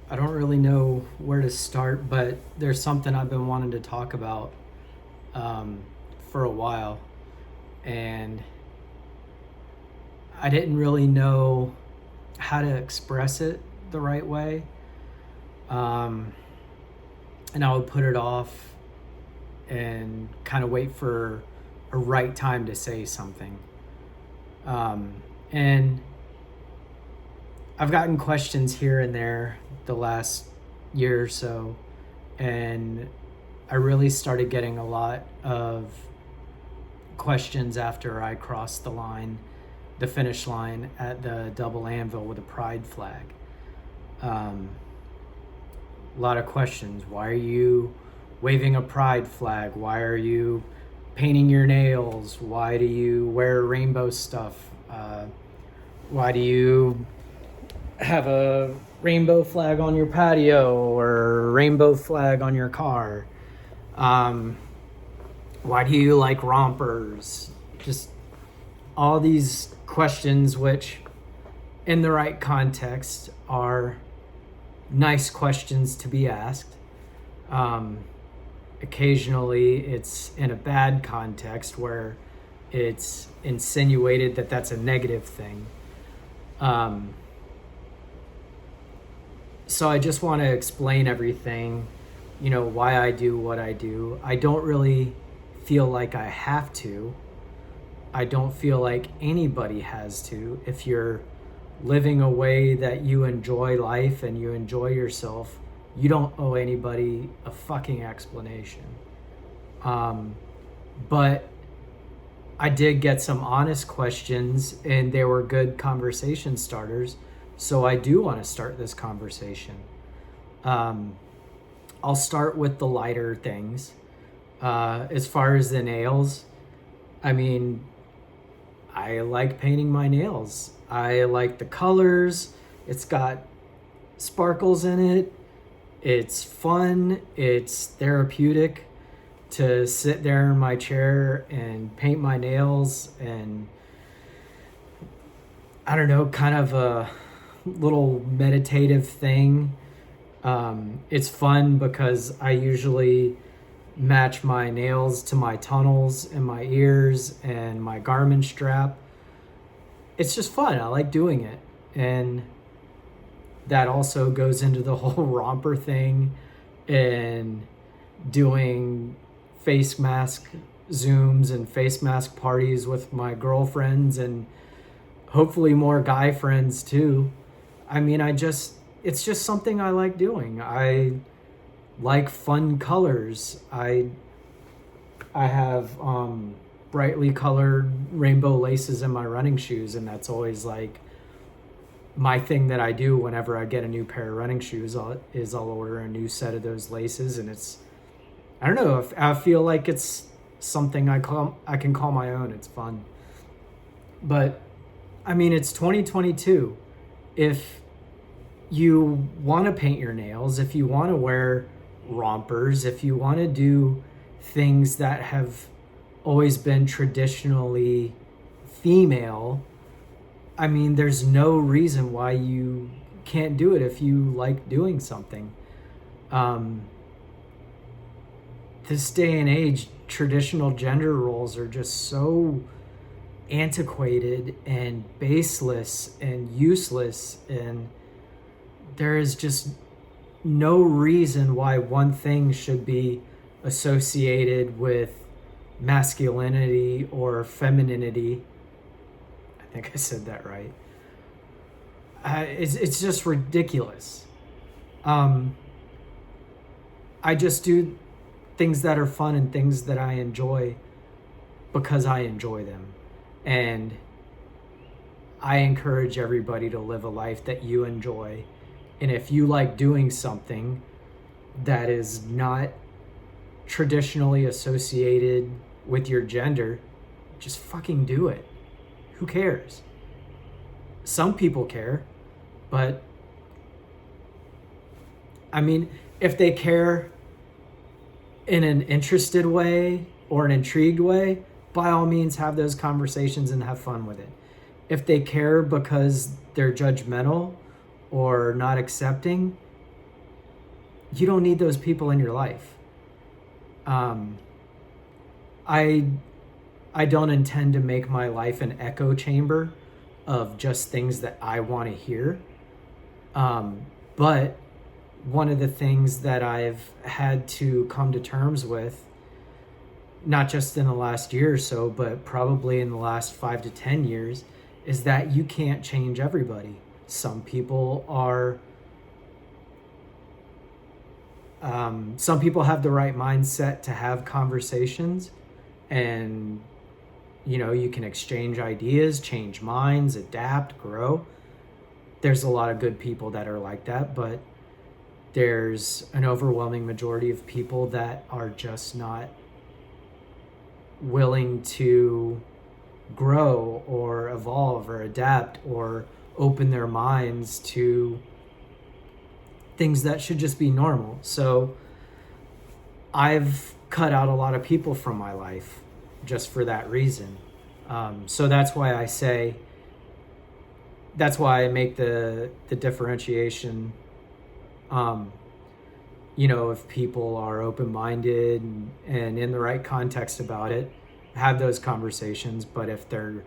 I don't really know where to start, but there's something I've been wanting to talk about um, for a while, and I didn't really know how to express it the right way. Um, and I would put it off and kind of wait for a right time to say something. And I've gotten questions here and there the last year or so, and I really started getting a lot of questions after I crossed the finish line at the double anvil with a pride flag. Um, a lot of questions. Why are you waving a pride flag? Why are you painting your nails? Why do you wear rainbow stuff? Why do you have a rainbow flag on your patio or a rainbow flag on your car? Um, why do you like rompers? Just all these questions, which in the right context are nice questions to be asked. Um, Occasionally, it's in a bad context where it's insinuated that that's a negative thing. Um, so I just want to explain everything, why I do what I do. I don't really feel like I have to. I don't feel like anybody has to. If you're living a way that you enjoy life and you enjoy yourself, you don't owe anybody a fucking explanation. But I did get some honest questions and they were good conversation starters. So I do want to start this conversation. Um, I'll start with the lighter things. As far as the nails, I mean, I like painting my nails. I like the colors. It's got sparkles in it. It's fun. It's therapeutic to sit there in my chair and paint my nails and, I don't know, kind of a little meditative thing. It's fun because I usually match my nails to my tunnels and my ears and my Garmin strap. It's just fun. I like doing it. And that also goes into the whole romper thing and doing face mask Zooms and face mask parties with my girlfriends and hopefully more guy friends too. I mean, it's just something I like doing. I like fun colors. I have brightly colored rainbow laces in my running shoes, and that's always like my thing that I do whenever I get a new pair of running shoes. I'll order a new set of those laces, and I don't know, if I feel like it's something I can call my own. It's fun. But I mean, it's 2022. If you want to paint your nails, if you want to wear rompers, if you want to do things that have always been traditionally female, I mean, there's no reason why you can't do it if you like doing something. Um, this day and age, traditional gender roles are just so antiquated and baseless and useless, and there is just no reason why one thing should be associated with masculinity or femininity. I think I said that right. It's just ridiculous. Um, I just do things that are fun and things that I enjoy because I enjoy them. And I encourage everybody to live a life that you enjoy. And if you like doing something that is not traditionally associated with your gender, just fucking do it. Who cares? Some people care, but I mean, if they care in an interested way or an intrigued way, by all means have those conversations and have fun with it. If they care because they're judgmental or not accepting, you don't need those people in your life. I don't intend to make my life an echo chamber of just things that I want to hear. But one of the things that I've had to come to terms with, not just in the last year or so, but probably in the last 5 to 10 years, is that you can't change everybody. Some people have the right mindset to have conversations, and you can exchange ideas, change minds, adapt, grow. There's a lot of good people that are like that, but there's an overwhelming majority of people that are just not willing to grow or evolve or adapt or open their minds to things that should just be normal. So I've cut out a lot of people from my life just for that reason. So that's why I make the differentiation. If people are open-minded and in the right context about it, have those conversations. But if they're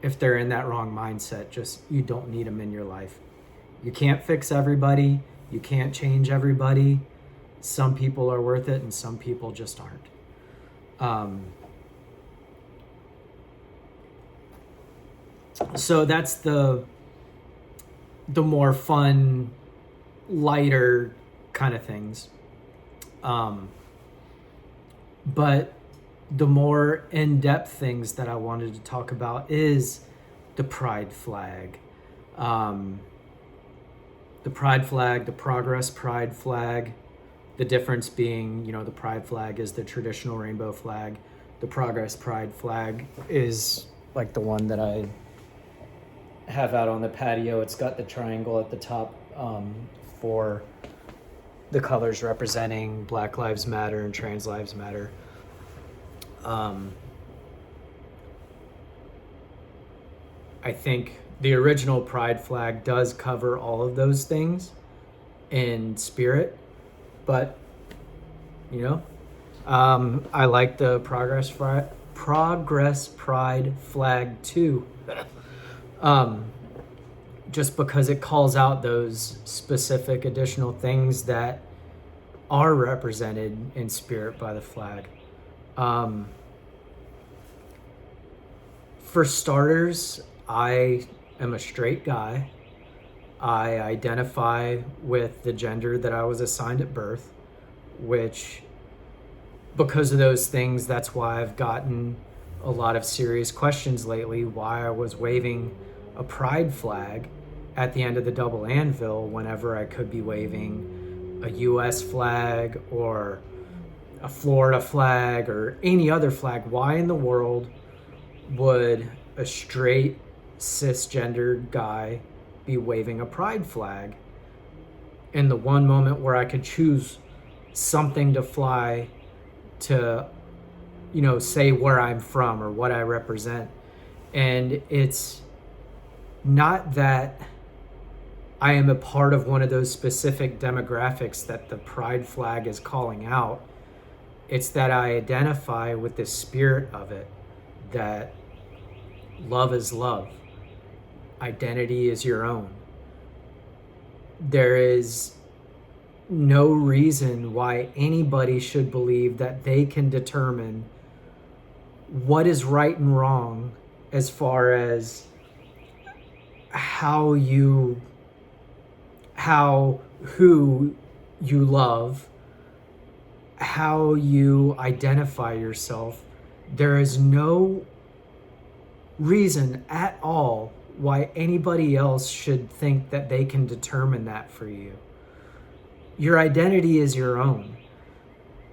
in that wrong mindset, just, you don't need them in your life. You can't fix everybody. You can't change everybody. Some people are worth it and some people just aren't. So that's the more fun, lighter kind of things. But the more in-depth things that I wanted to talk about is the pride flag. The pride flag, the progress pride flag, the difference being, the pride flag is the traditional rainbow flag. The progress pride flag is like the one that I have out on the patio. It's got the triangle at the top for the colors representing Black Lives Matter and Trans Lives Matter. I think the original pride flag does cover all of those things in spirit, but I like the progress pride flag too. Just because it calls out those specific additional things that are represented in spirit by the flag. For starters, I am a straight guy. I identify with the gender that I was assigned at birth, which, because of those things, that's why I've gotten a lot of serious questions lately, why I was waving a pride flag at the end of the double anvil whenever I could be waving a US flag or a Florida flag or any other flag. Why in the world would a straight cisgendered guy be waving a pride flag in the one moment where I could choose something to fly to, say where I'm from or what I represent? And it's not that I am a part of one of those specific demographics that the pride flag is calling out. It's that I identify with the spirit of it, that love is love. Identity is your own. There is no reason why anybody should believe that they can determine what is right and wrong as far as who you love, how you identify yourself. There is no reason at all why anybody else should think that they can determine that for you. Your identity is your own.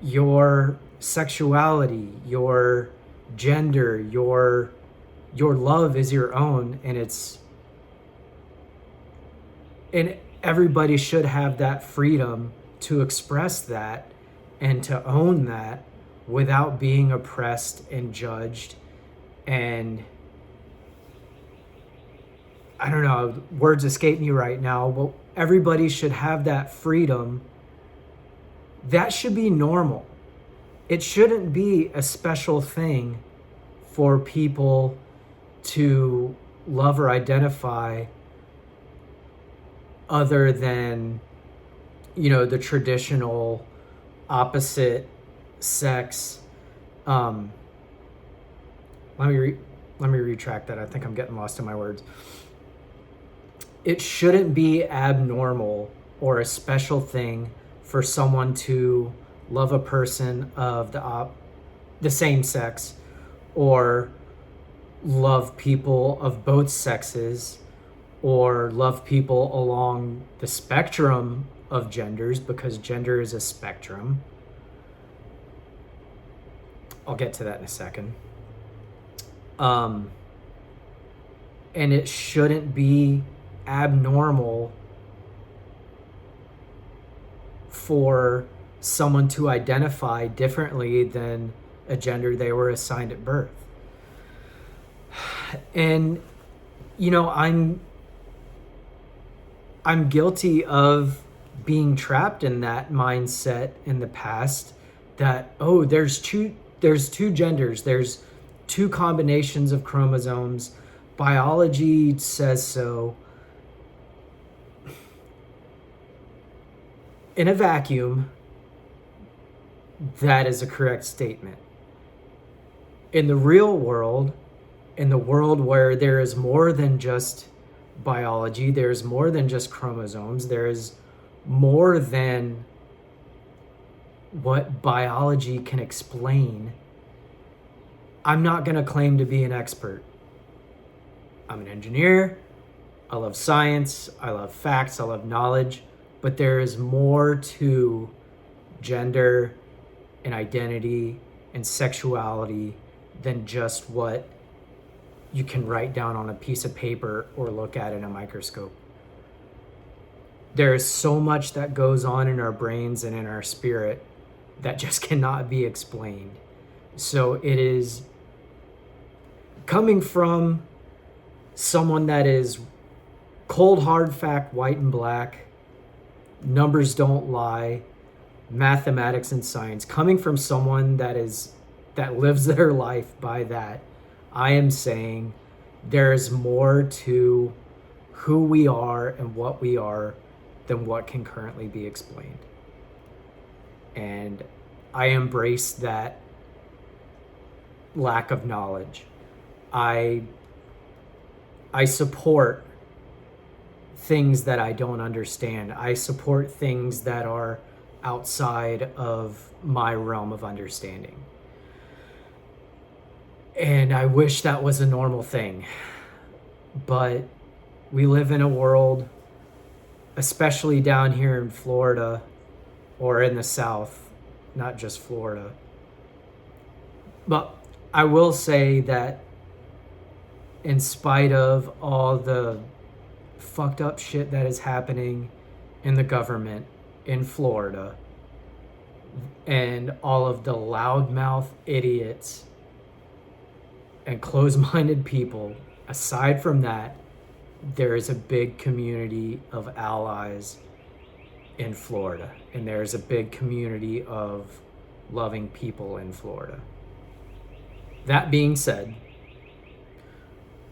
Your sexuality, your gender, your love is your own, and everybody should have that freedom to express that and to own that without being oppressed and judged. And I don't know, words escape me right now, but everybody should have that freedom That should be normal. It shouldn't be a special thing for people to love or identify other than, the traditional opposite sex. Let me retract that. I think I'm getting lost in my words. It shouldn't be abnormal or a special thing for someone to love a person of the same sex, or love people of both sexes, or love people along the spectrum of genders, because gender is a spectrum. I'll get to that in a second. And it shouldn't be abnormal for someone to identify differently than a gender they were assigned at birth. And I'm guilty of being trapped in that mindset in the past, that there's two genders, there's two combinations of chromosomes, biology says so. In a vacuum, that is a correct statement. In the real world, in the world where there is more than just biology, there's more than just chromosomes, there is more than what biology can explain. I'm not going to claim to be an expert. I'm an engineer. I love science. I love facts. I love knowledge. But there is more to gender and identity and sexuality than just what you can write down on a piece of paper or look at in a microscope. There is so much that goes on in our brains and in our spirit that just cannot be explained. So it is coming from someone that is cold, hard fact, white and black, numbers don't lie, mathematics and science, coming from someone that lives their life by that, I am saying there's more to who we are and what we are than what can currently be explained. And I embrace that lack of knowledge. I support things that I don't understand. I support things that are outside of my realm of understanding. And I wish that was a normal thing. But we live in a world, especially down here in Florida or in the South, not just Florida. But I will say that in spite of all the fucked up shit that is happening in the government in Florida and all of the loudmouth idiots and closed-minded people, aside from that, there is a big community of allies in Florida, and there is a big community of loving people in Florida. That being said,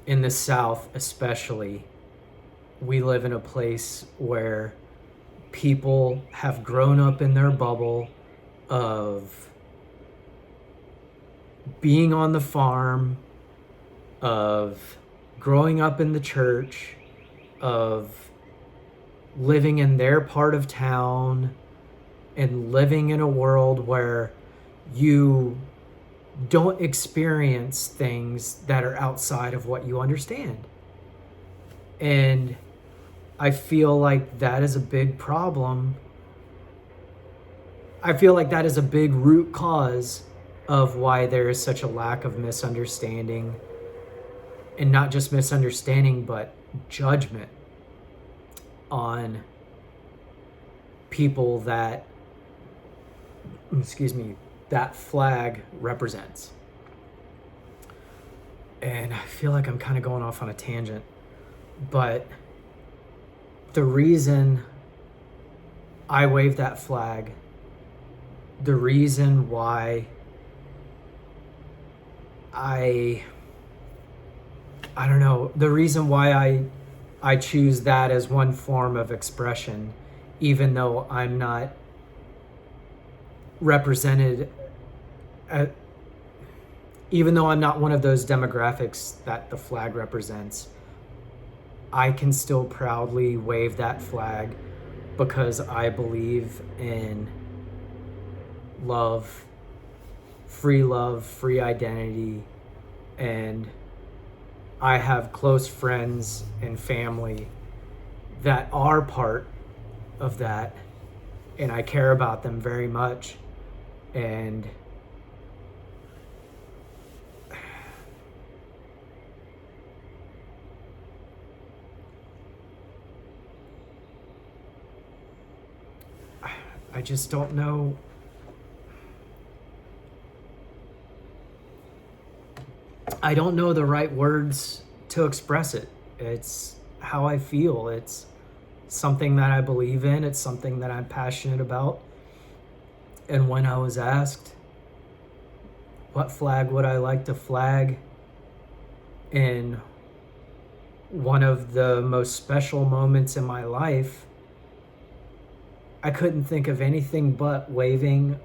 in the South especially, we live in a place where people have grown up in their bubble of being on the farm, of growing up in the church, of living in their part of town, and living in a world where you don't experience things that are outside of what you understand. And I feel like that is a big problem. I feel like that is a big root cause of why there is such a lack of misunderstanding, and not just misunderstanding, but judgment on people that, that flag represents. And I feel like I'm kind of going off on a tangent, but the reason I wave that flag the reason why I don't know, the reason why I choose that as one form of expression, even though I'm not represented, even though I'm not one of those demographics that the flag represents, I can still proudly wave that flag because I believe in love, free identity, and I have close friends and family that are part of that, and I care about them very much. And I just don't know. I don't know the right words to express it. It's how I feel. It's something that I believe in. It's something that I'm passionate about. And when I was asked, what flag would I like to flag in one of the most special moments in my life, I couldn't think of anything but waving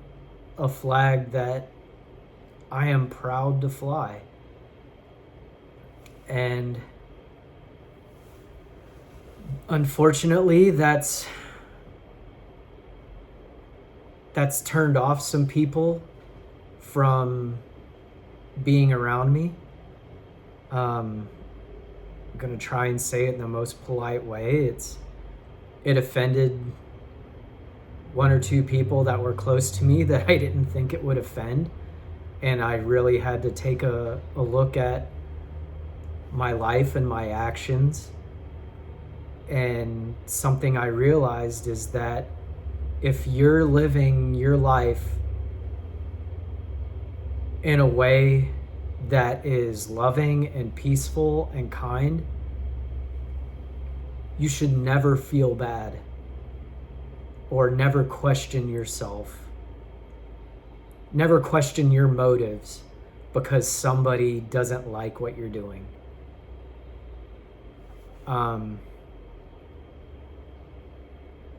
a flag that I am proud to fly. And unfortunately, that's turned off some people from being around me. I'm gonna try and say it in the most polite way. It offended one or two people that were close to me that I didn't think it would offend. And I really had to take a look at my life and my actions. And something I realized is that if you're living your life in a way that is loving and peaceful and kind, you should never feel bad or never question yourself. Never question your motives because somebody doesn't like what you're doing.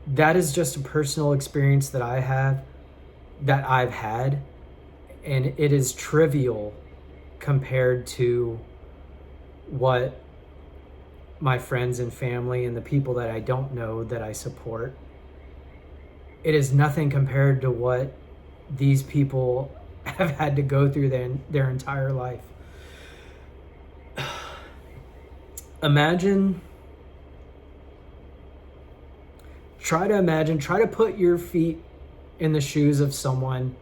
That is just a personal experience that I've had, and it is trivial compared to what my friends and family and the people that I don't know that I support. It is nothing compared to what these people have had to go through their entire life. Try to put your feet in the shoes of someone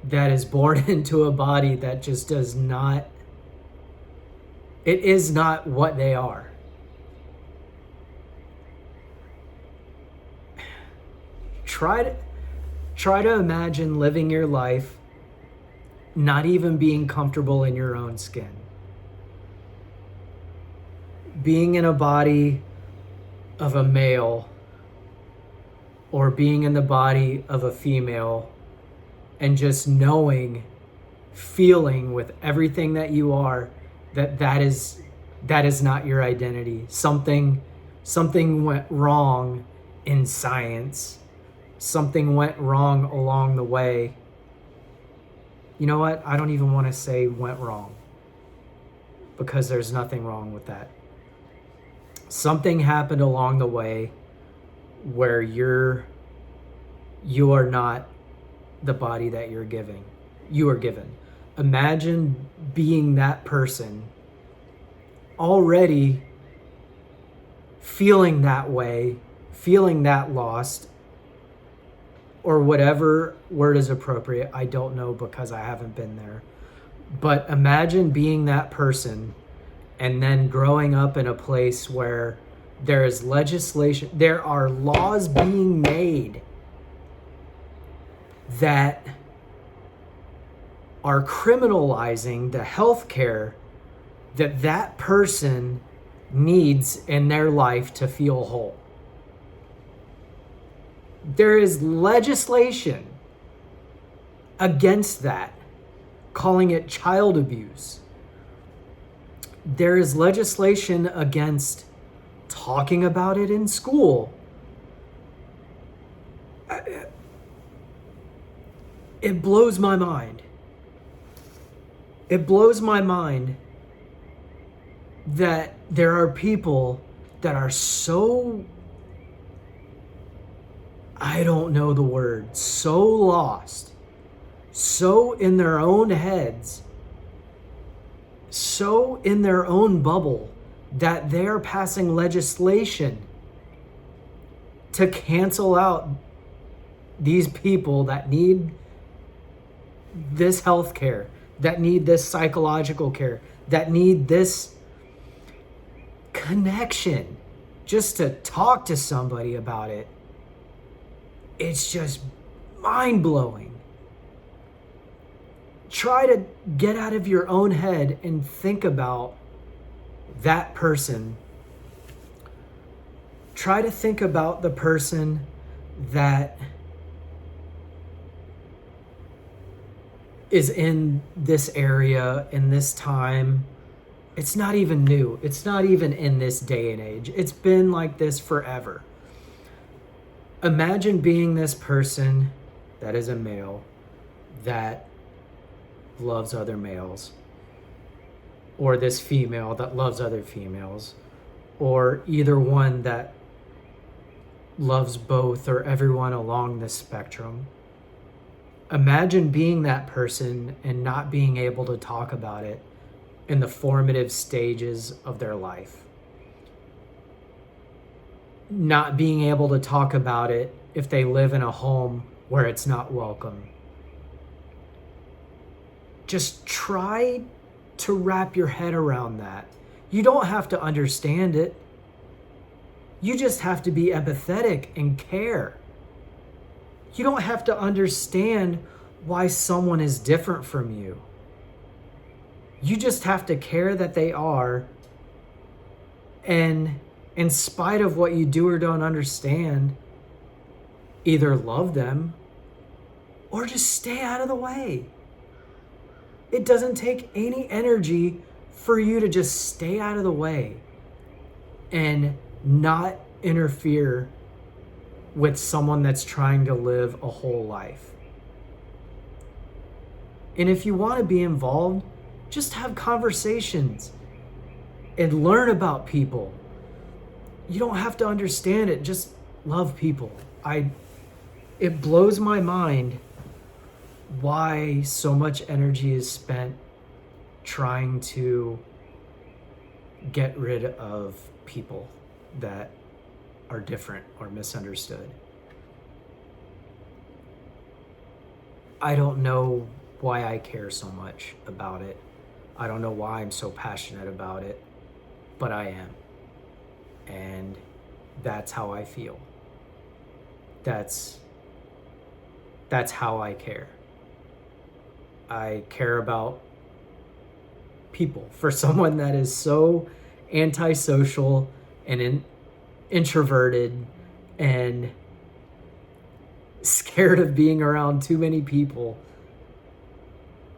that is born into a body that just it is not what they are. Try to imagine living your life not even being comfortable in your own skin. Being in a body of a male or being in the body of a female and just feeling with everything that you are that is not your identity. Something went wrong in science. Something went wrong along the way. You know what? I don't even want to say went wrong because there's nothing wrong with that. Something happened along the way where you are not the body that you are given. Imagine being that person already feeling that way, feeling that lost, or whatever word is appropriate. I don't know because I haven't been there. But imagine being that person and then growing up in a place where there is legislation, there are laws being made that are criminalizing the healthcare that person needs in their life to feel whole. There is legislation against that, calling it child abuse. There is legislation against talking about it in school. It blows my mind. It blows my mind that there are people that are so, I don't know the word, so lost, so in their own heads, so in their own bubble, that they're passing legislation to cancel out these people that need this health care, that need this psychological care, that need this connection, just to talk to somebody about it. It's just mind-blowing. Try to get out of your own head and think about that person. Try to think about the person that is in this area, in this time. It's not even new. It's not even in this day and age. It's been like this forever. Imagine being this person that is a male that loves other males, or this female that loves other females, or either one that loves both, or everyone along this spectrum. Imagine being that person and not being able to talk about it in the formative stages of their life. Not being able to talk about it if they live in a home where it's not welcome. Just try to wrap your head around that. You don't have to understand it. You just have to be empathetic and care. You don't have to understand why someone is different from you. You just have to care that they are, and in spite of what you do or don't understand, either love them or just stay out of the way. It doesn't take any energy for you to just stay out of the way and not interfere with someone that's trying to live a whole life. And if you want to be involved, just have conversations and learn about people. You don't have to understand it, just love people. It blows my mind why so much energy is spent trying to get rid of people that are different or misunderstood. I don't know why I care so much about it. I don't know why I'm so passionate about it, but I am. And that's how I feel. That's how I care. I care about people. For someone that is so antisocial and introverted and scared of being around too many people,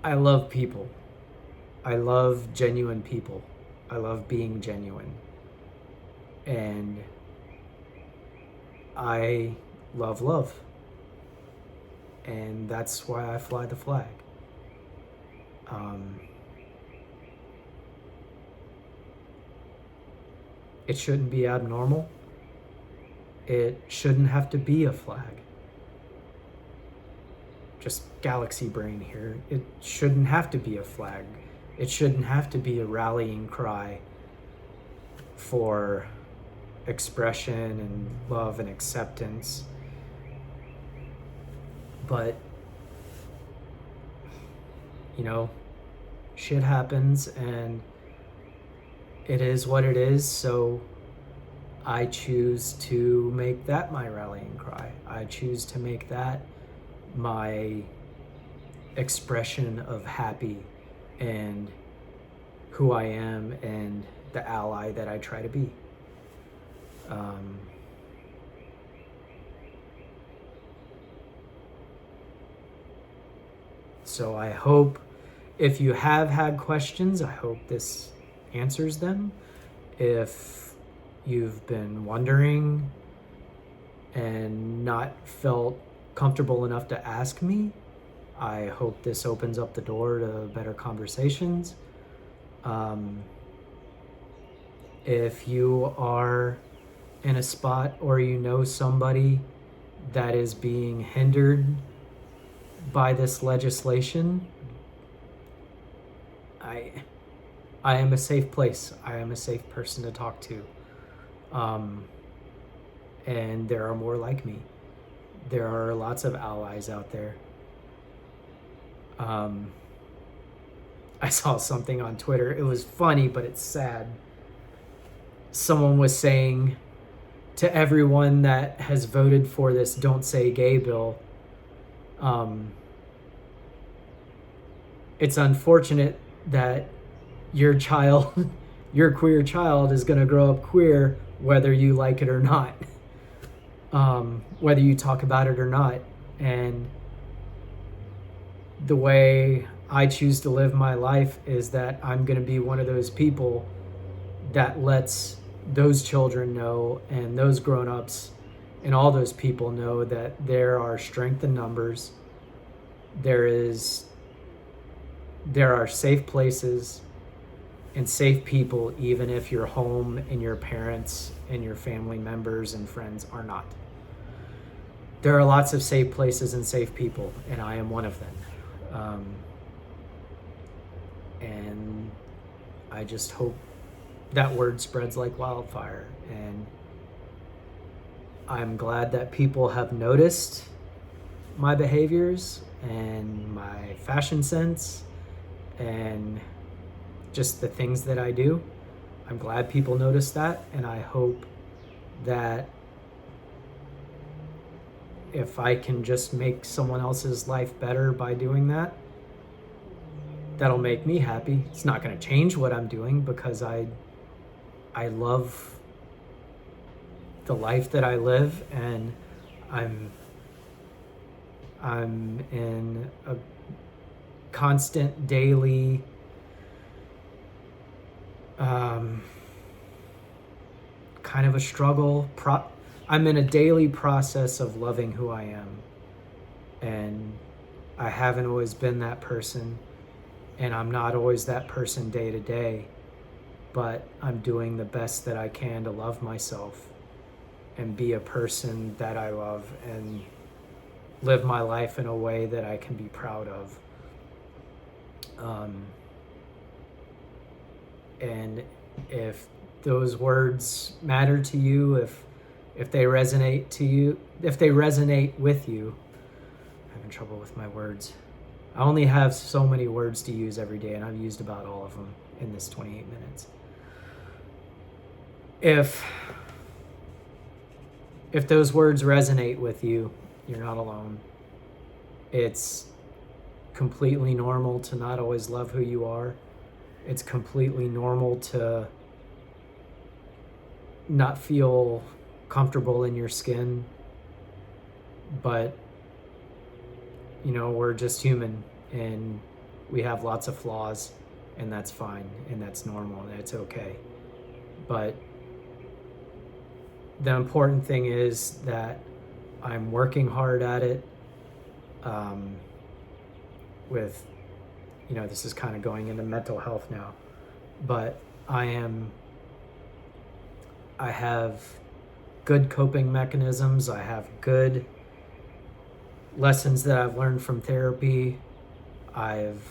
I love people. I love genuine people. I love being genuine. And I love love. And that's why I fly the flag. It shouldn't be abnormal. It shouldn't have to be a flag. Just galaxy brain here. It shouldn't have to be a flag. It shouldn't have to be a rallying cry for expression and love and acceptance. But, shit happens and it is what it is, so I choose to make that my rallying cry. I choose to make that my expression of happy and who I am and the ally that I try to be. So I hope if you have had questions, I hope this answers them. If you've been wondering and not felt comfortable enough to ask me, I hope this opens up the door to better conversations. If you are in a spot or you know somebody that is being hindered by this legislation, I am a safe place. I am a safe person to talk to. And there are more like me. There are lots of allies out there. I saw something on Twitter. It was funny, but it's sad. Someone was saying to everyone that has voted for this Don't Say Gay bill, it's unfortunate that your child, your queer child, is going to grow up queer whether you like it or not, whether you talk about it or not. And the way I choose to live my life is that I'm going to be one of those people that lets those children know and those grown-ups and all those people know that there are strength in numbers. There are safe places and safe people, even if your home and your parents and your family members and friends are not. There are lots of safe places and safe people, and I am one of them. And I just hope that word spreads like wildfire. And I'm glad that people have noticed my behaviors and my fashion sense and just the things that I do. I'm glad people notice that, and I hope that if I can just make someone else's life better by doing that, that'll make me happy. It's not going to change what I'm doing because I love the life that I live, and I'm in a constant daily kind of a struggle. I'm in a daily process of loving who I am, and I haven't always been that person, and I'm not always that person day to day, but I'm doing the best that I can to love myself and be a person that I love and live my life in a way that I can be proud of. And if those words matter to you, if they resonate to you, if they resonate with you, I'm having trouble with my words. I only have so many words to use every day, and I've used about all of them in this 28 minutes. If those words resonate with you, you're not alone. It's completely normal to not always love who you are. It's completely normal to not feel comfortable in your skin. But, we're just human, and we have lots of flaws, and that's fine, and that's normal, and it's okay. But the important thing is that I'm working hard at it. This is kind of going into mental health now, but I have good coping mechanisms. I have good lessons that I've learned from therapy. I've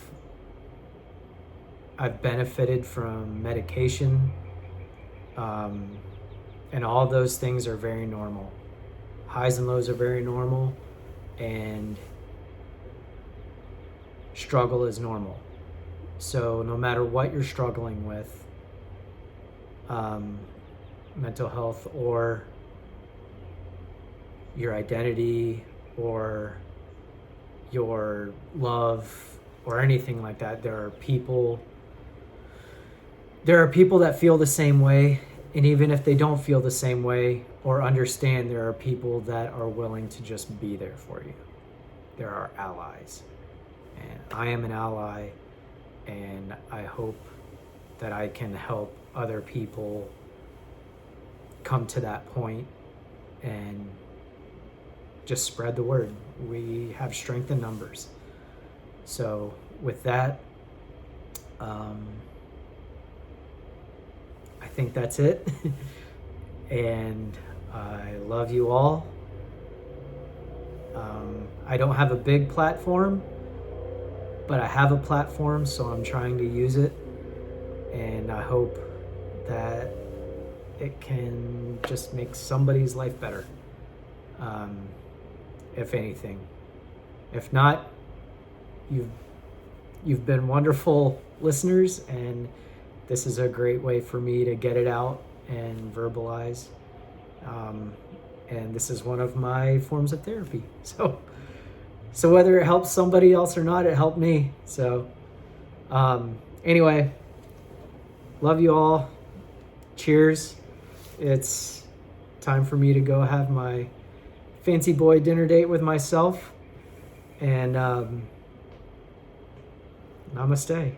benefited from medication, and all those things are very normal. Highs and lows are very normal, and struggle is normal. So no matter what you're struggling with, mental health or your identity or your love or anything like that, there are people that feel the same way, and even if they don't feel the same way or understand, there are people that are willing to just be there for you. There are allies. And I am an ally, and I hope that I can help other people come to that point and just spread the word. We have strength in numbers. So with that, I think that's it. And I love you all. I don't have a big platform, but I have a platform, so I'm trying to use it. And I hope that it can just make somebody's life better, if anything. If not, you've been wonderful listeners, and this is a great way for me to get it out and verbalize. And this is one of my forms of therapy. So whether it helps somebody else or not, it helped me. So anyway, love you all. Cheers. It's time for me to go have my fancy boy dinner date with myself. And namaste.